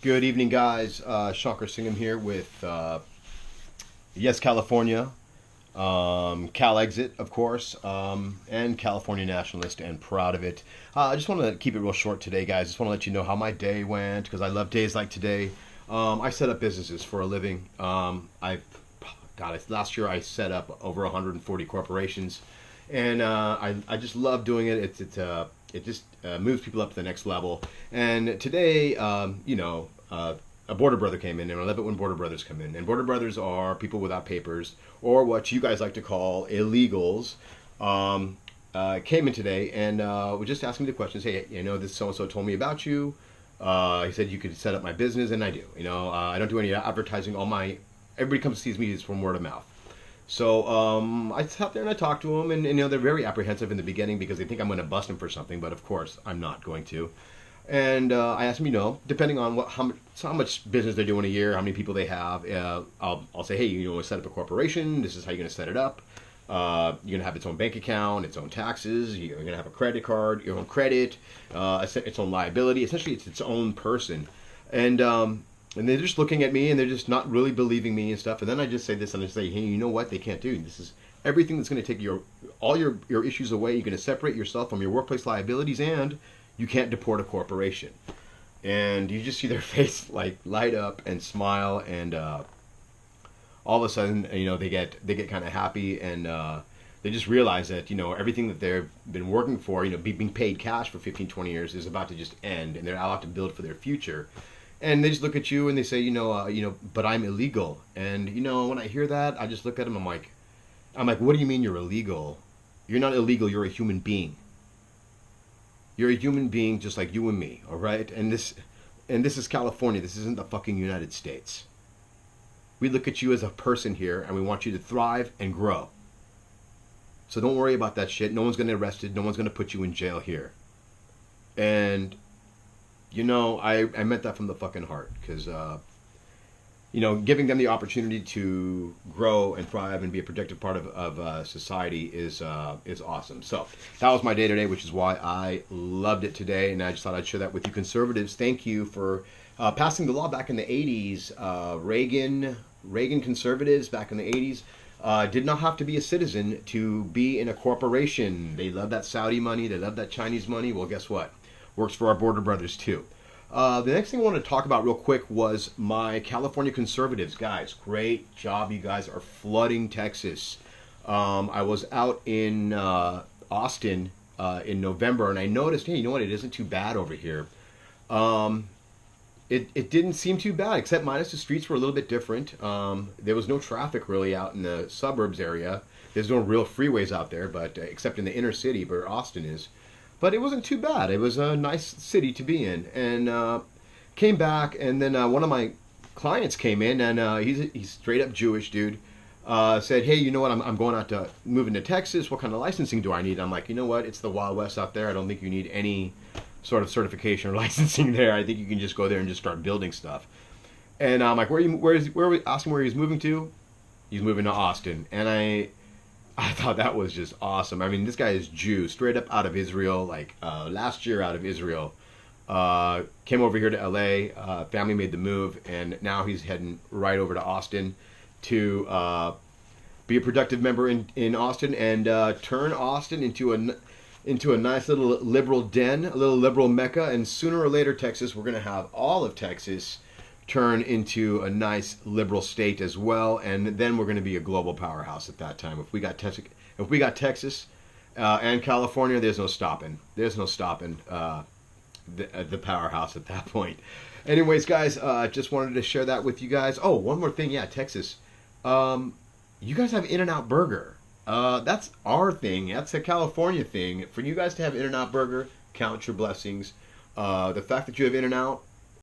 Good evening, guys. Shankar Singham here with Yes, California, CalExit, of course, and California Nationalist, and proud of it. I just want to keep it real short today, guys. Just want to let you know how my day went because I love days like today. I set up businesses for a living. Last year I set up over 140 corporations, and I just love doing it. It just moves people up to the next level. And today, a border brother came in, and I love it when border brothers come in. And border brothers are people without papers, or what you guys like to call illegals. Came in today and was just asking me the questions. Hey, this so and so told me about you. He said you could set up my business, and I do. I don't do any advertising. Everybody comes sees me is from word of mouth. So I sat there and I talked to them, and they're very apprehensive in the beginning because they think I'm going to bust them for something, but of course I'm not going to. And I asked them, depending on how much business they're doing a year, how many people they have, I'll say, hey, you want to set up a corporation? This is how you're going to set it up. You're going to have its own bank account, its own taxes. You're going to have a credit card, your own credit, its own liability. Essentially, it's its own person. And they're just looking at me and they're just not really believing me and stuff. And then I just say this and I say, hey, you know what? They can't do. This is everything that's going to take all your issues away. You're going to separate yourself from your workplace liabilities, and you can't deport a corporation. And you just see their face like light up and smile, and all of a sudden, they get kind of happy, and they just realize that everything that they've been working for, being paid cash for 15, 20 years is about to just end, and they're allowed to build for their future. And they just look at you and they say, but I'm illegal. And when I hear that, I just look at them. I'm like, what do you mean you're illegal? You're not illegal. You're a human being. You're a human being just like you and me, all right? And this is California. This isn't the fucking United States. We look at you as a person here, and we want you to thrive and grow. So don't worry about that shit. No one's going to arrest you. No one's going to put you in jail here. And I meant that from the fucking heart because, giving them the opportunity to grow and thrive and be a productive part of society is awesome. So that was my day today, which is why I loved it today, and I just thought I'd share that with you conservatives. Thank you for passing the law back in the 80s. Reagan conservatives back in the 80s did not have to be a citizen to be in a corporation. They love that Saudi money. They love that Chinese money. Well, guess what? Works for our border brothers too. The next thing I want to talk about real quick was my California conservatives. Guys, great job. You guys are flooding Texas. I was out in Austin in November, and I noticed, hey, you know what? It isn't too bad over here. It didn't seem too bad, except minus the streets were a little bit different. There was no traffic really out in the suburbs area. There's no real freeways out there, but except in the inner city where Austin is. But it wasn't too bad. It was a nice city to be in. And came back, and then one of my clients came in, and he's straight up Jewish dude. Said, hey, you know what? I'm going out to moving to Texas. What kind of licensing do I need? I'm like, you know what? It's the Wild West out there. I don't think you need any sort of certification or licensing there. I think you can just go there and just start building stuff. And I'm like, where are we asking where he's moving to? He's moving to Austin. And I thought that was just awesome. I mean, this guy is Jew, straight up out of Israel, like last year out of Israel. Came over here to LA, family made the move, and now he's heading right over to Austin to be a productive member in Austin and turn Austin into a nice little liberal den, a little liberal mecca. And sooner or later, Texas, we're going to have all of Texas turn into a nice liberal state as well, and then we're going to be a global powerhouse at that time. If we got Texas and California, there's no stopping. There's no stopping the powerhouse at that point. Anyways, guys, just wanted to share that with you guys. Oh, one more thing, yeah, Texas. You guys have In-N-Out Burger. That's our thing. That's a California thing. For you guys to have In-N-Out Burger, count your blessings. The fact that you have In-N-Out,